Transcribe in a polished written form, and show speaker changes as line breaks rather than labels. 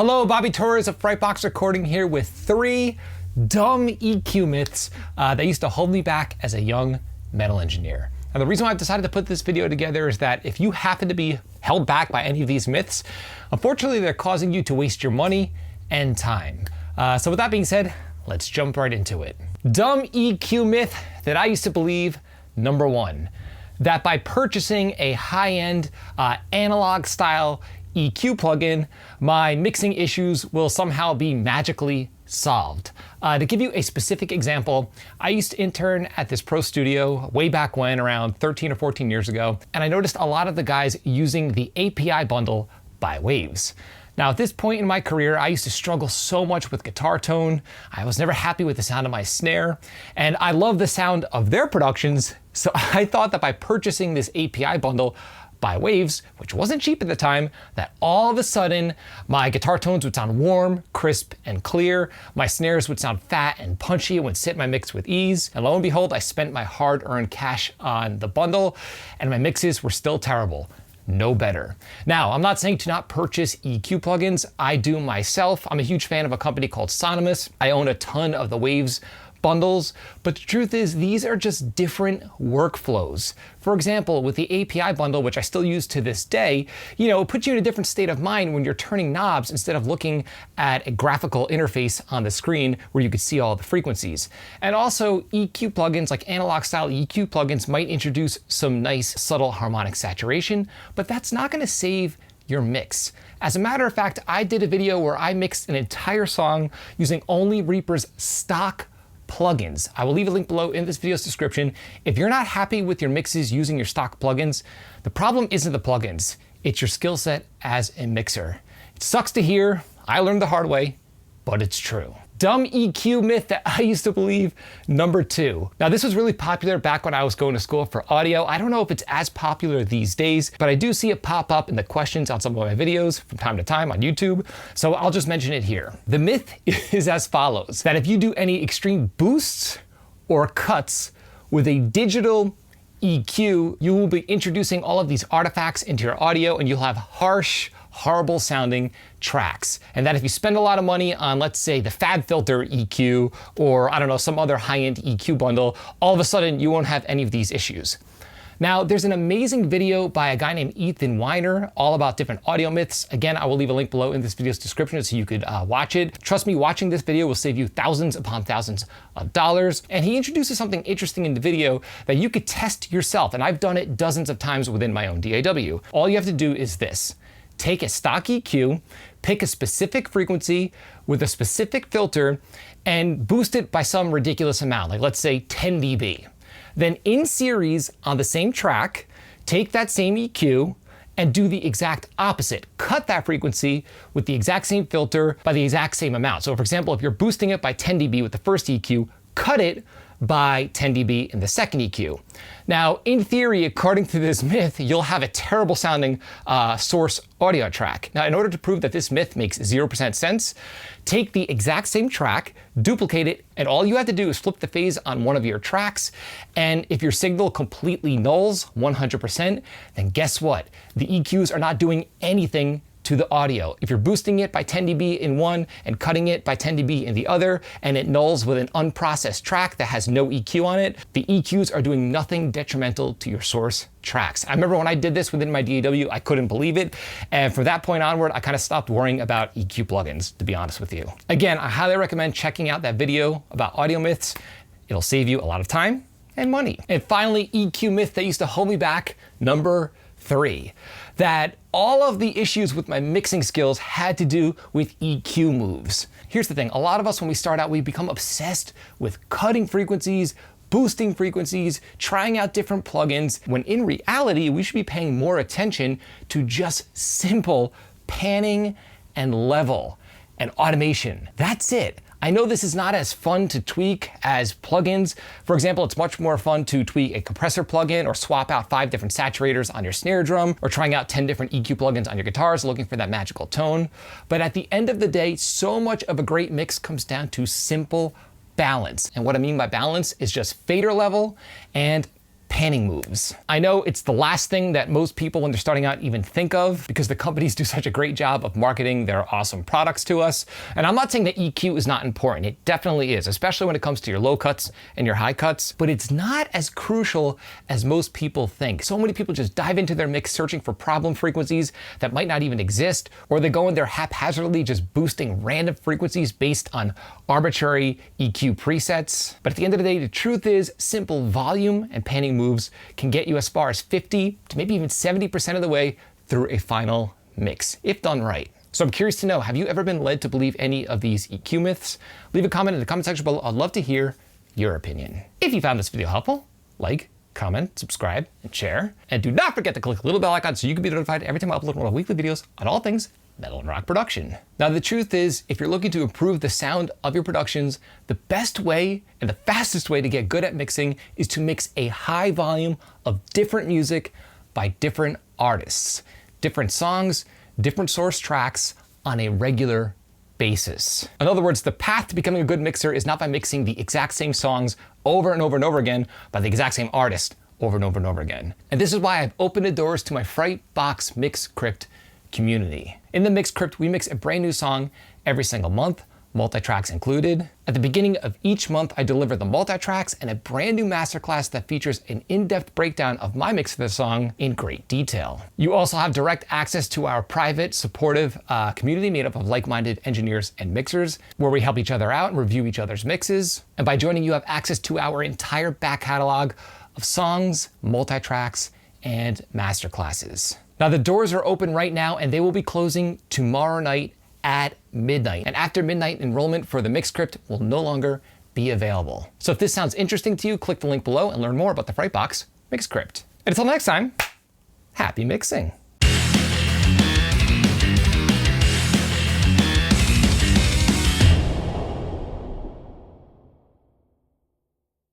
Hello, Bobby Torres of Frightbox Recording here with 3 dumb EQ myths that used to hold me back as a young metal engineer. Now, the reason why I've decided to put this video together is that if you happen to be held back by any of these myths, unfortunately they're causing you to waste your money and time. So with that being said, let's jump right into it. Dumb EQ myth that I used to believe, number 1, that by purchasing a high-end analog style EQ plugin, my mixing issues will somehow be magically solved. To give you a specific example, I used to intern at this pro studio way back when, around 13 or 14 years ago, and I noticed a lot of the guys using the API bundle by Waves. Now, at this point in my career, I used to struggle so much with guitar tone. I was never happy with the sound of my snare, and I love the sound of their productions, so I thought that by purchasing this API bundle by Waves, which wasn't cheap at the time, that all of a sudden my guitar tones would sound warm, crisp, and clear. My snares would sound fat and punchy and would sit in my mix with ease. And lo and behold, I spent my hard-earned cash on the bundle, and my mixes were still terrible. No better. Now, I'm not saying to not purchase EQ plugins. I do myself. I'm a huge fan of a company called Sonomus. I own a ton of the Waves bundles, but the truth is these are just different workflows. For example, with the API bundle, which I still use to this day, it puts you in a different state of mind when you're turning knobs instead of looking at a graphical interface on the screen where you could see all the frequencies. And also EQ plugins, like analog style EQ plugins, might introduce some nice subtle harmonic saturation, but that's not going to save your mix. As a matter of fact, I did a video where I mixed an entire song using only Reaper's stock plugins. I will leave a link below in this video's description. If you're not happy with your mixes using your stock plugins, the problem isn't the plugins, it's your skill set as a mixer. It sucks to hear, I learned the hard way, but it's true. Dumb EQ myth that I used to believe, number 2. Now, this was really popular back when I was going to school for audio. I don't know if it's as popular these days, but I do see it pop up in the questions on some of my videos from time to time on YouTube, so I'll just mention it here. The myth is as follows, that if you do any extreme boosts or cuts with a digital EQ, you will be introducing all of these artifacts into your audio and you'll have harsh, horrible sounding tracks. And that if you spend a lot of money on, let's say, the FabFilter EQ, or I don't know, some other high-end EQ bundle, all of a sudden you won't have any of these issues. Now, there's an amazing video by a guy named Ethan Weiner all about different audio myths. Again, I will leave a link below in this video's description so you could watch it. Trust me, watching this video will save you thousands upon thousands of dollars. And he introduces something interesting in the video that you could test yourself. And I've done it dozens of times within my own DAW. All you have to do is this. Take a stock EQ, pick a specific frequency with a specific filter, and boost it by some ridiculous amount, like let's say 10 dB. Then in series on the same track, take that same EQ and do the exact opposite. Cut that frequency with the exact same filter by the exact same amount. So for example, if you're boosting it by 10 dB with the first EQ, cut it by 10 dB in the second EQ. Now, in theory, according to this myth, you'll have a terrible sounding source audio track. Now, in order to prove that this myth makes 0% sense, take the exact same track, duplicate it, and all you have to do is flip the phase on one of your tracks. And if your signal completely nulls 100%, then guess what? The EQs are not doing anything to the audio. If you're boosting it by 10 dB in one and cutting it by 10 dB in the other, and it nulls with an unprocessed track that has no EQ on it, the EQs are doing nothing detrimental to your source tracks. I remember when I did this within my DAW, I couldn't believe it. And from that point onward, I kind of stopped worrying about EQ plugins, to be honest with you. Again, I highly recommend checking out that video about audio myths. It'll save you a lot of time and money. And finally, EQ myth that used to hold me back, number 3, that all of the issues with my mixing skills had to do with EQ moves. Here's the thing, a lot of us when we start out, we become obsessed with cutting frequencies, boosting frequencies, trying out different plugins, when in reality, we should be paying more attention to just simple panning and level and automation. That's it. I know this is not as fun to tweak as plugins. For example, it's much more fun to tweak a compressor plugin or swap out 5 different saturators on your snare drum or trying out 10 different EQ plugins on your guitars looking for that magical tone. But at the end of the day, so much of a great mix comes down to simple balance. And what I mean by balance is just fader level and panning moves. I know it's the last thing that most people when they're starting out even think of because the companies do such a great job of marketing their awesome products to us. And I'm not saying that EQ is not important. It definitely is, especially when it comes to your low cuts and your high cuts, but it's not as crucial as most people think. So many people just dive into their mix searching for problem frequencies that might not even exist, or they go in there haphazardly just boosting random frequencies based on arbitrary EQ presets. But at the end of the day, the truth is simple volume and panning moves can get you as far as 50 to maybe even 70% of the way through a final mix, if done right. So I'm curious to know, have you ever been led to believe any of these EQ myths? Leave a comment in the comment section below. I'd love to hear your opinion. If you found this video helpful, like, comment, subscribe, and share. And do not forget to click the little bell icon so you can be notified every time I upload one of my weekly videos on all things metal and rock production. Now, the truth is, if you're looking to improve the sound of your productions, the best way and the fastest way to get good at mixing is to mix a high volume of different music by different artists, different songs, different source tracks on a regular basis. In other words, the path to becoming a good mixer is not by mixing the exact same songs over and over and over again by the exact same artist over and over and over again. And this is why I've opened the doors to my Frightbox Mix Crypt community. In the Mix Crypt, we mix a brand new song every single month, multi-tracks included. At the beginning of each month, I deliver the multi-tracks and a brand new masterclass that features an in-depth breakdown of my mix of the song in great detail. You also have direct access to our private, supportive community made up of like-minded engineers and mixers, where we help each other out and review each other's mixes. And by joining, you have access to our entire back catalog of songs, multi-tracks, and masterclasses. Now, the doors are open right now and they will be closing tomorrow night at midnight. And after midnight, enrollment for the Mix Crypt will no longer be available. So if this sounds interesting to you, click the link below and learn more about the Frightbox Mix Crypt. And until next time, happy mixing.